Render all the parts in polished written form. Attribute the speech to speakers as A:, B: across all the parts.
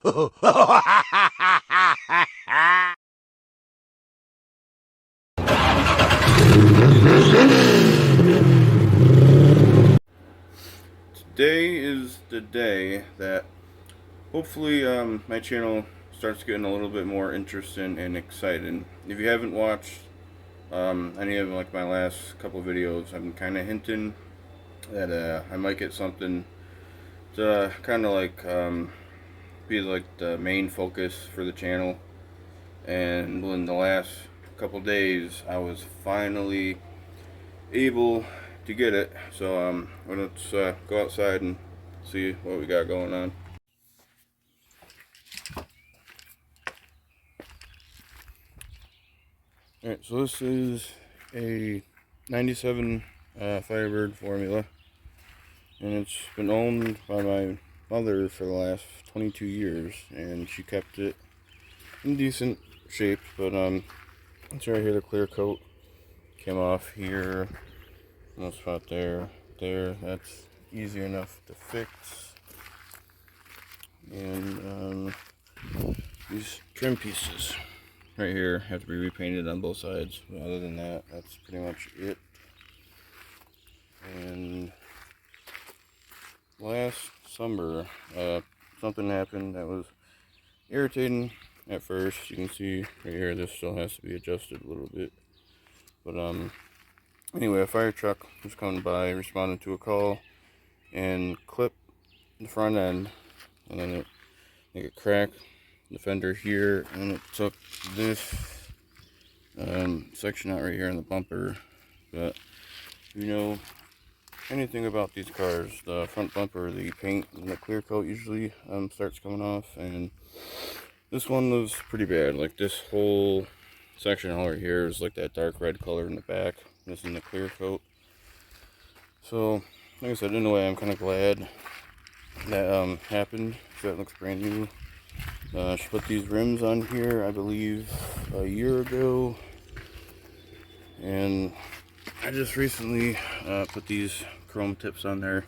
A: Today is the day that hopefully my channel starts getting a little bit more interesting and exciting. If you haven't watched any of like my last couple videos, I'm kind of hinting that I might get something to kind of like be like the main focus for the channel. And in the last couple days, I was finally able to get it. So let's go outside and see what we got going on. Alright, so this is a 97 Firebird formula, and it's been owned by my mother for the last 22 years, and she kept it in decent shape. But it's right here, the clear coat came off here, no spot there, that's easy enough to fix. And these trim pieces right here have to be repainted on both sides. But other than that, that's pretty much it. And last summer, something happened that was irritating at first. You can see right here, this still has to be adjusted a little bit. But anyway, a fire truck was coming by, responded to a call, and clipped the front end, and then it cracked the fender here, and it took this section out right here in the bumper. But if you know anything about these cars, the front bumper, the paint and the clear coat usually starts coming off, and this one was pretty bad. Like this whole section all right here is like that dark red color in the back, missing the clear coat. So like I said, in a way I'm kind of glad that happened, so it looks brand new. She put these rims on here, I believe, a year ago, and I just recently put these chrome tips on there.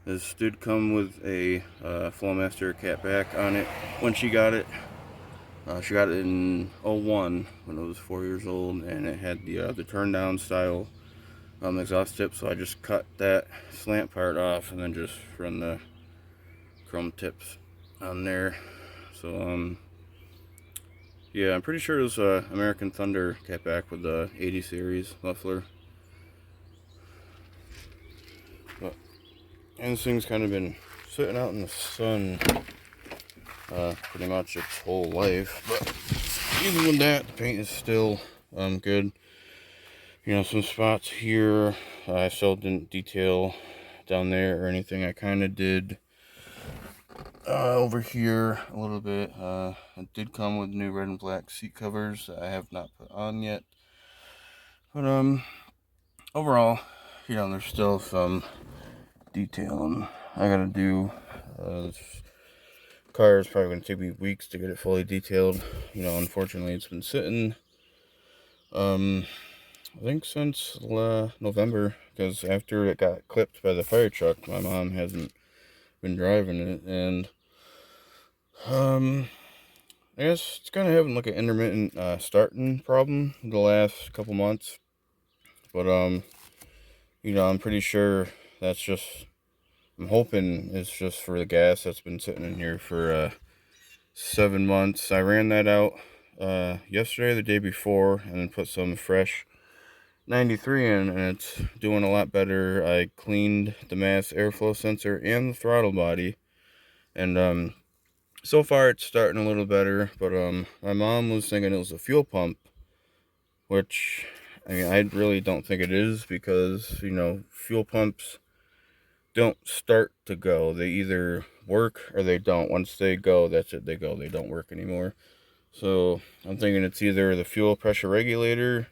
A: This did come with a Flowmaster catback on it when she got it. She got it in 01 when it was 4 years old, and it had the turn down style exhaust tip, so I just cut that slant part off and then just run the chrome tips on there. So yeah, I'm pretty sure it was American Thunder catback with the 80 series muffler. And this thing's kind of been sitting out in the sun pretty much its whole life. But even with that, the paint is still good. You know, some spots here I still didn't detail down there or anything. I kind of did over here a little bit. It did come with new red and black seat covers that I have not put on yet. But overall, you know, there's still some detailing I gotta do. This car is probably gonna take me weeks to get it fully detailed. You know, unfortunately, it's been sitting I think since November, because after it got clipped by the fire truck, my mom hasn't been driving it, and I guess it's kind of having like an intermittent starting problem the last couple months. But you know, I'm pretty sure that's just, I'm hoping it's just for the gas that's been sitting in here for 7 months. I ran that out yesterday, the day before, and then put some fresh 93 in, and it's doing a lot better. I cleaned the mass airflow sensor and the throttle body, and so far it's starting a little better. But my mom was thinking it was a fuel pump, which I mean, I really don't think it is, because you know, fuel pumps don't start to go. They either work or they don't. Once they go, that's it, they go, they don't work anymore. So I'm thinking it's either the fuel pressure regulator.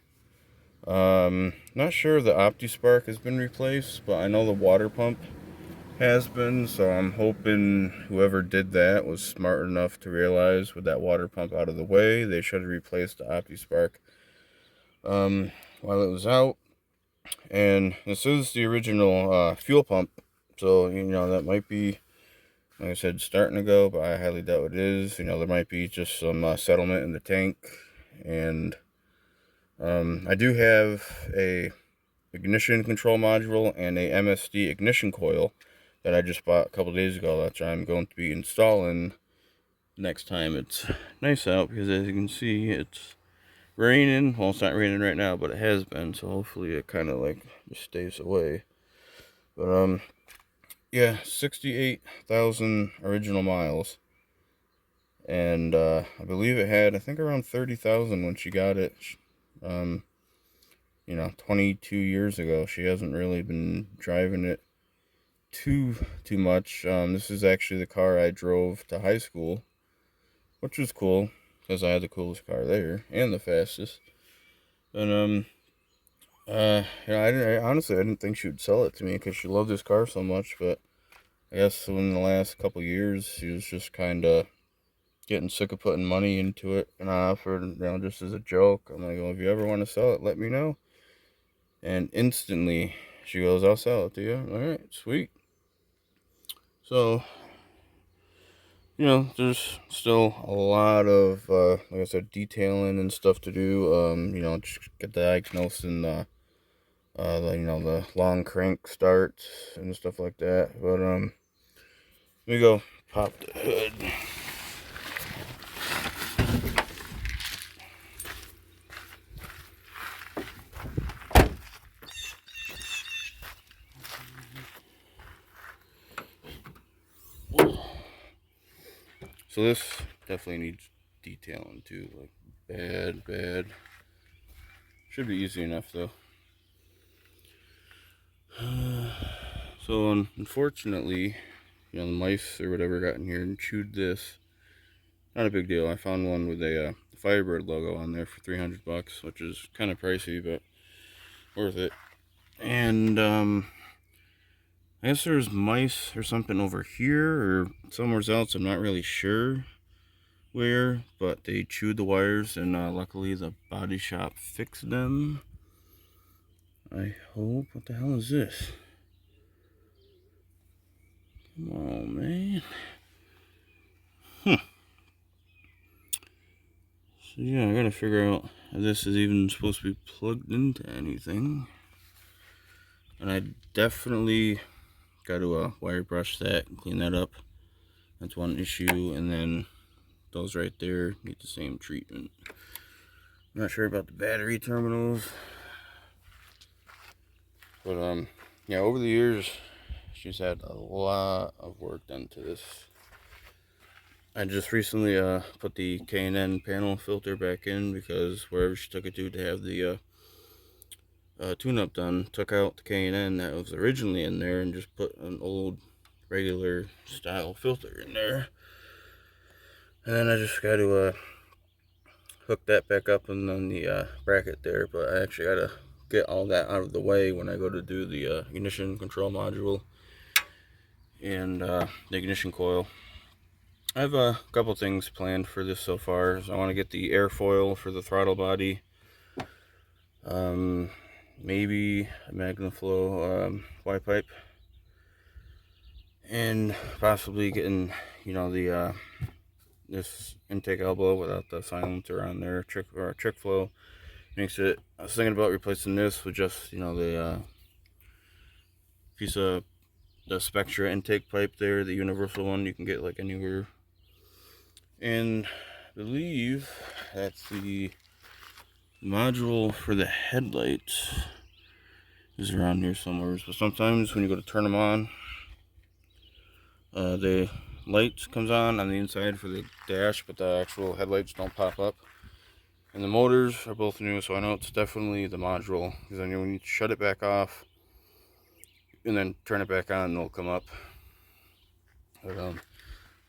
A: Not sure if the OptiSpark has been replaced, but I know the water pump has been, so I'm hoping whoever did that was smart enough to realize with that water pump out of the way, they should have replaced the OptiSpark while it was out. And this is the original fuel pump, so you know, that might be Like I said, starting to go, but I highly doubt it is. You know, there might be just some settlement in the tank. And I do have a ignition control module and a MSD ignition coil that I just bought a couple days ago that I'm going to be installing next time it's nice out, because as you can see, it's raining. Well, it's not raining right now, but it has been, so hopefully it kind of like just stays away. But yeah, 68,000 original miles, and I believe it had, I think, around 30,000 when she got it. You know, 22 years ago. She hasn't really been driving it too much. This is actually the car I drove to high school, which was cool because I had the coolest car there and the fastest. And yeah, honestly, I didn't think she would sell it to me because she loved this car so much. But I guess in the last couple years, she was just kind of getting sick of putting money into it, and I offered, you know, just as a joke, I'm like, well, if you ever want to sell it, let me know. And instantly, she goes, I'll sell it to you. All right, sweet. So, you know, there's still a lot of, like I said, detailing and stuff to do. You know, just get diagnosing the you know, the long crank starts and stuff like that. But let me go pop the hood. So this definitely needs detailing too, like bad. Should be easy enough though. So unfortunately, you know, the mice or whatever got in here and chewed this. Not a big deal. I found one with a firebird logo on there for $300, which is kind of pricey, but worth it. And I guess there's mice or something over here or somewhere else. I'm not really sure where, but they chewed the wires, and luckily the body shop fixed them. I hope. What the hell is this? Come on, man. So yeah, I gotta figure out if this is even supposed to be plugged into anything. And I definitely got to wire brush that and clean that up. That's one issue. And then those right there need the same treatment. I'm not sure about the battery terminals, but yeah, over the years she's had a lot of work done to this. I just recently put the K&N panel filter back in, because wherever she took it to have the tune-up done, took out the K&N that was originally in there and just put an old regular style filter in there. And then I just got to hook that back up and then the bracket there. But I actually got to get all that out of the way when I go to do the ignition control module and the ignition coil. I have a couple things planned for this so far. So I want to get the airfoil for the throttle body. Maybe a MagnaFlow Y pipe, and possibly getting, you know, the this intake elbow without the silencer on there, trick flow. Makes it. I was thinking about replacing this with just, you know, the piece of the Spectra intake pipe there, the universal one you can get like anywhere. And I believe that's the module for the headlights is around here somewhere. But sometimes when you go to turn them on, the light comes on the inside for the dash, but the actual headlights don't pop up. And the motors are both new, so I know it's definitely the module, because I know when you shut it back off and then turn it back on, they'll come up. But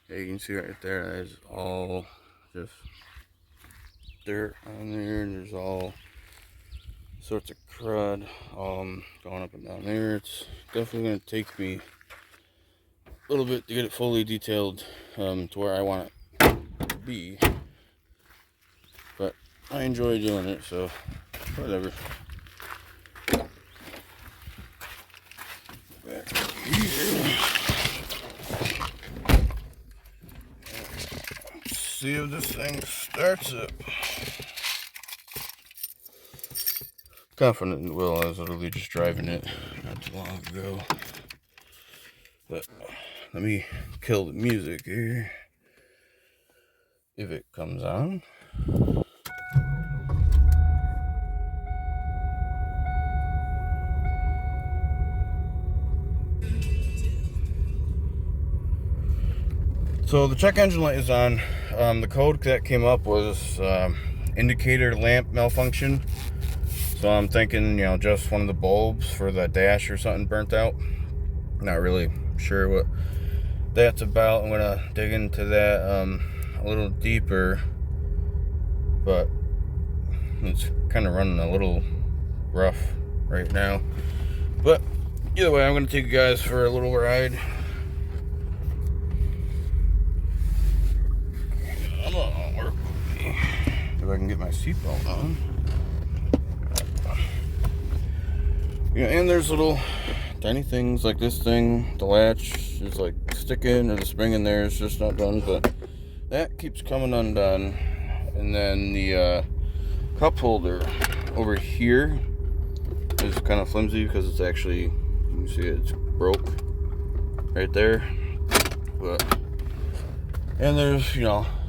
A: yeah, you can see right there, that is all just dirt on there, and there's all sorts of crud going up and down there. It's definitely going to take me a little bit to get it fully detailed to where I want it to be, but I enjoy doing it, so whatever. Back here. see if this thing starts up. Confident it will. I was literally just driving it not too long ago. But let me kill the music here. If it comes on. So the check engine light is on. The code that came up was indicator lamp malfunction. So I'm thinking, just one of the bulbs for the dash or something burnt out. Not really sure what that's about. I'm gonna dig into that a little deeper, but it's kind of running a little rough right now. But either way, I'm gonna take you guys for a little ride. Come on, work with me. If I can get my seatbelt on. And there's little tiny things like this thing. The latch is like sticking, or the spring in there is just not done, but that keeps coming undone. And then the cup holder over here is kind of flimsy because it's actually, you can see it's broke right there. But and there's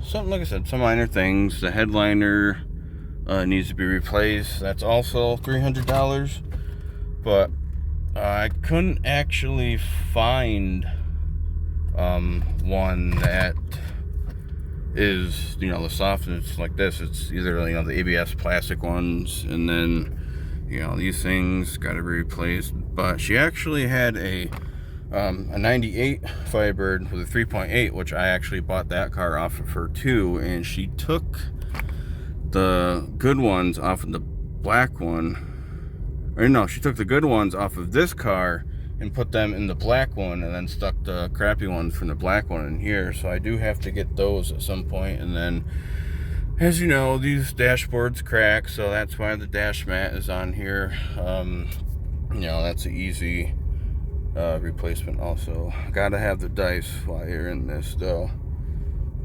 A: something, like I said, some minor things. The headliner needs to be replaced. That's also $300. But I couldn't actually find one that is, the softness like this. It's either, the ABS plastic ones, and then, these things got to be replaced. But she actually had a 98 Firebird with a 3.8, which I actually bought that car off of her too, and she took the good ones off of the black one. Or no, she took the good ones off of this car and put them in the black one, and then stuck the crappy ones from the black one in here. So I do have to get those at some point. And then, as you know, these dashboards crack, so that's why the dash mat is on here. That's an easy replacement also. Gotta have the dice while you're in this though.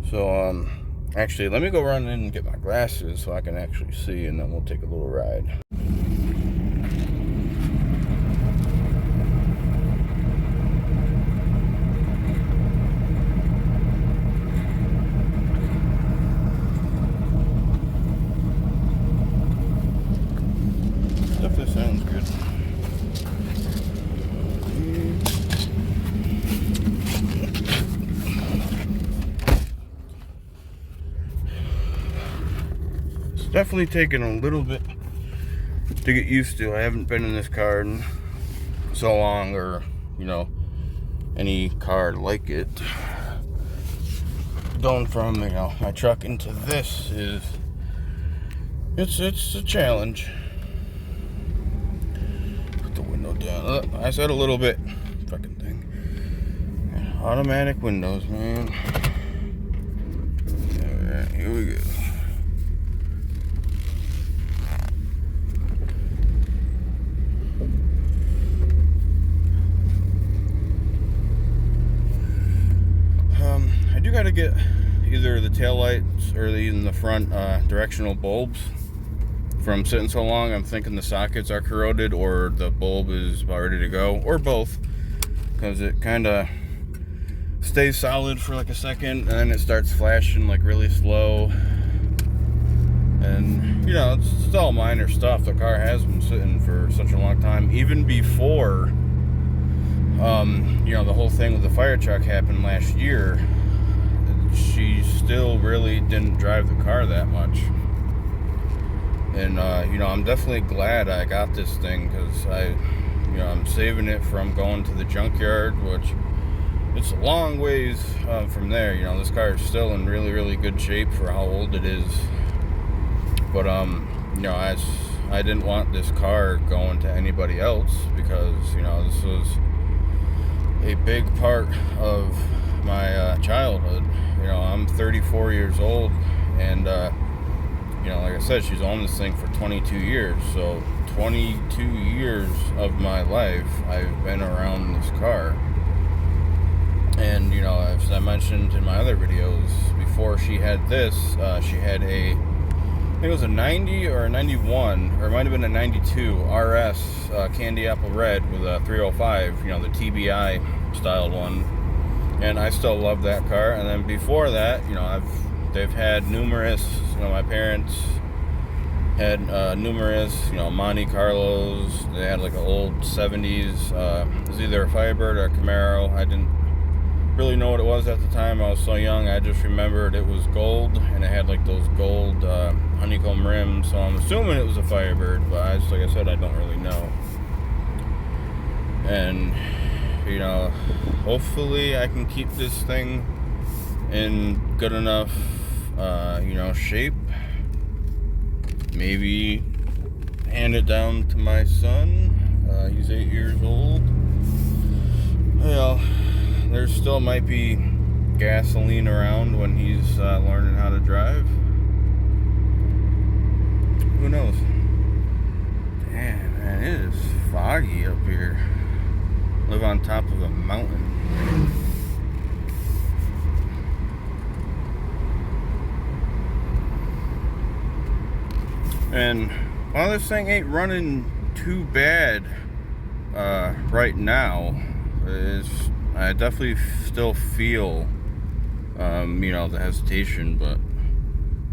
A: So actually, let me go run in and get my glasses so I can actually see, and then we'll take a little ride. Definitely sounds good. It's definitely taken a little bit to get used to. I haven't been in this car in so long, or any car like it. Going from my truck into this it's a challenge. Put the window down. I said a little bit. Fucking thing. Automatic windows, man. Alright, here we go. I do gotta get either the tail lights or even the front directional bulbs. From sitting so long, I'm thinking the sockets are corroded, or the bulb is about ready to go, or both, because it kind of stays solid for like a second and then it starts flashing like really slow. And it's all minor stuff. The car has been sitting for such a long time, even before the whole thing with the fire truck happened last year. She still really didn't drive the car that much. And I'm definitely glad I got this thing, because I'm saving it from going to the junkyard, which it's a long ways from there. This car is still in really, really good shape for how old it is. But I didn't want this car going to anybody else, because this was a big part of my childhood. I'm 34 years old, and like I said, she's owned this thing for 22 years. So 22 years of my life I've been around this car. And as I mentioned in my other videos before, before she had this, she had I think it was a 90 or a 91, or it might have been a 92 RS candy apple red with a 305, the TBI styled one. And I still love that car. And then before that, they've had numerous, my parents had numerous, Monte Carlos. They had like an old 70s, it was either a Firebird or a Camaro. I didn't really know what it was at the time. I was so young. I just remembered it was gold, and it had like those gold honeycomb rims. So I'm assuming it was a Firebird, but like I said, I don't really know. And hopefully I can keep this thing in good enough, shape. Maybe hand it down to my son. He's 8 years old. Well, there still might be gasoline around when he's learning how to drive. Who knows? Damn, man, it is foggy up here. Live on top of a mountain. And while this thing ain't running too bad right now, I definitely still feel the hesitation, but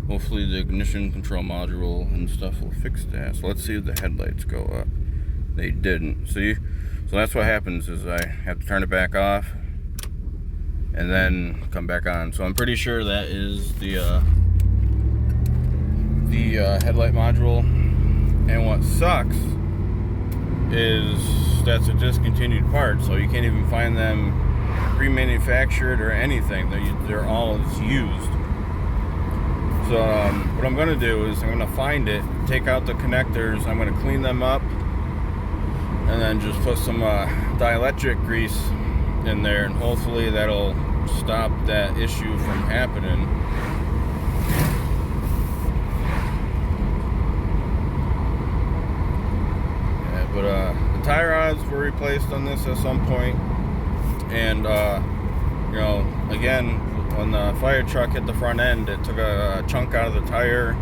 A: hopefully the ignition control module and stuff will fix that. So let's see if the headlights go up. They didn't. See? So that's what happens, is I have to turn it back off and then come back on. So I'm pretty sure that is the headlight module. And what sucks is that's a discontinued part, so you can't even find them pre-manufactured or anything. They're all used. So what I'm going to do is I'm going to find it, take out the connectors, I'm going to clean them up, and then just put some dielectric grease in there, and hopefully that'll stop that issue from happening. Yeah, but the tie rods were replaced on this at some point, and again, when the fire truck hit the front end, it took a chunk out of the tire,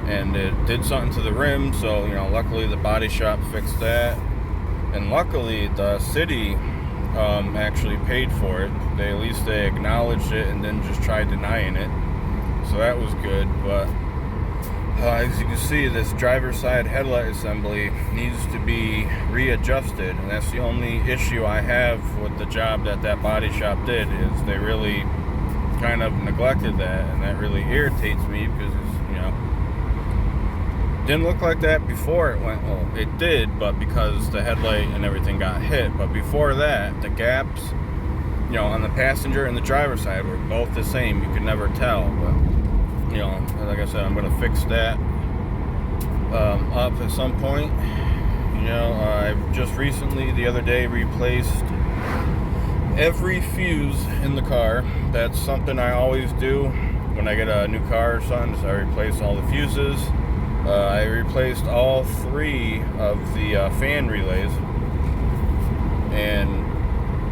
A: and it did something to the rim. So luckily the body shop fixed that. And luckily, the city actually paid for it. At least they acknowledged it and then just tried denying it. So that was good. But as you can see, this driver's side headlight assembly needs to be readjusted. And that's the only issue I have with the job that body shop did, is they really kind of neglected that. And that really irritates me, because it's, didn't look like that before it went. Well, it did, but because the headlight and everything got hit. But before that, the gaps, on the passenger and the driver's side were both the same. You could never tell. But like I said, I'm gonna fix that up at some point. I've just recently, the other day, replaced every fuse in the car. That's something I always do when I get a new car or something. So I replace all the fuses. I replaced all 3 of the fan relays, and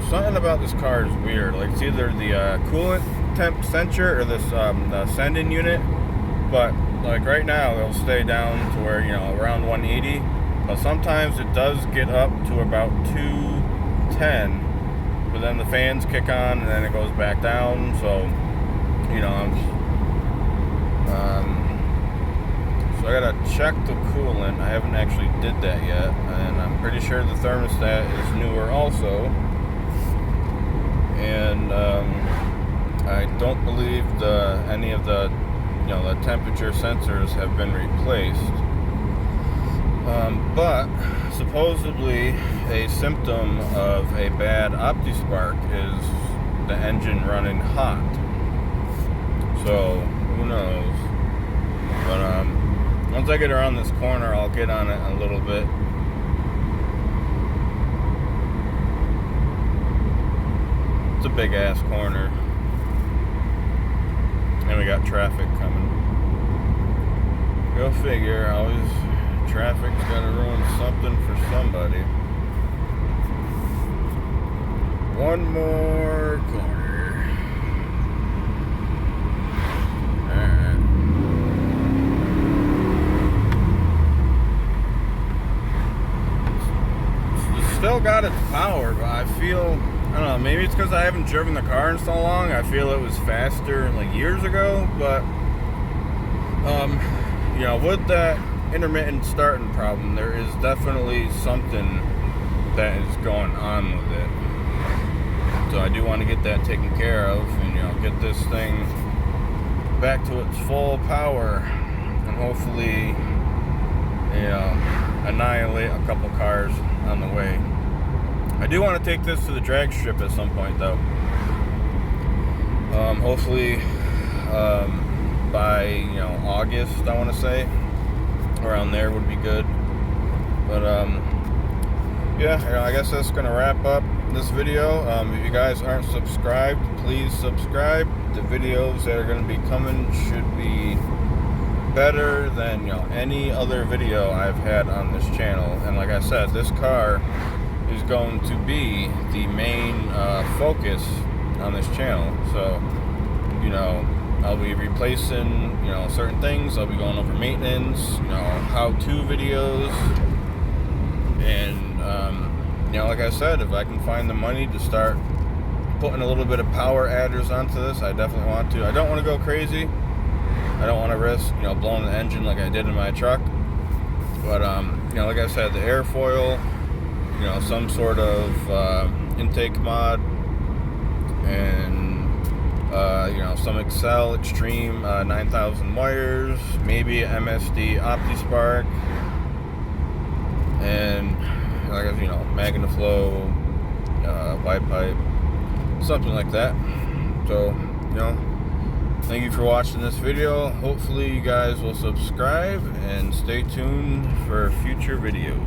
A: something about this car is weird. Like, it's either the coolant temp sensor or this the sending unit, but like right now it'll stay down to where around 180, but sometimes it does get up to about 210, but then the fans kick on and then it goes back down. So so I gotta check the coolant. I haven't actually did that yet, and I'm pretty sure the thermostat is newer also. And I don't believe any of the the temperature sensors have been replaced. But supposedly a symptom of a bad OptiSpark is the engine running hot. So who knows? But once I get around this corner, I'll get on it a little bit. It's a big ass corner. And we got traffic coming. Go figure, always traffic's gotta ruin something for somebody. One more corner. got its power, but I feel, I don't know, maybe it's because I haven't driven the car in so long. I feel it was faster like years ago, but you know, with that intermittent starting problem, there is definitely something that is going on with it. So I do want to get that taken care of and, you know, get this thing back to its full power and hopefully, you know, annihilate a couple cars on the way. I do want to take this to the drag strip at some point though. Hopefully by, you know, August, I want to say, around there would be good. But yeah, you know, I guess that's gonna wrap up this video. If you guys aren't subscribed, please subscribe. The videos that are going to be coming should be better than, you know, any other video I've had on this channel. And like I said, this car is going to be the main focus on this channel. So, you know, I'll be replacing, you know, certain things. I'll be going over maintenance, you know, how-to videos, and you know, like I said, if I can find the money to start putting a little bit of power adders onto this, I definitely want to. I don't want to go crazy. I don't want to risk, you know, blowing the engine like I did in my truck. But you know, like I said, the airfoil, you know, some sort of intake mod, and you know, some Excel Extreme 9000 wires, maybe a MSD OptiSpark, and like, you know, MagnaFlow, wide pipe, something like that. So, you know, thank you for watching this video. Hopefully you guys will subscribe and stay tuned for future videos.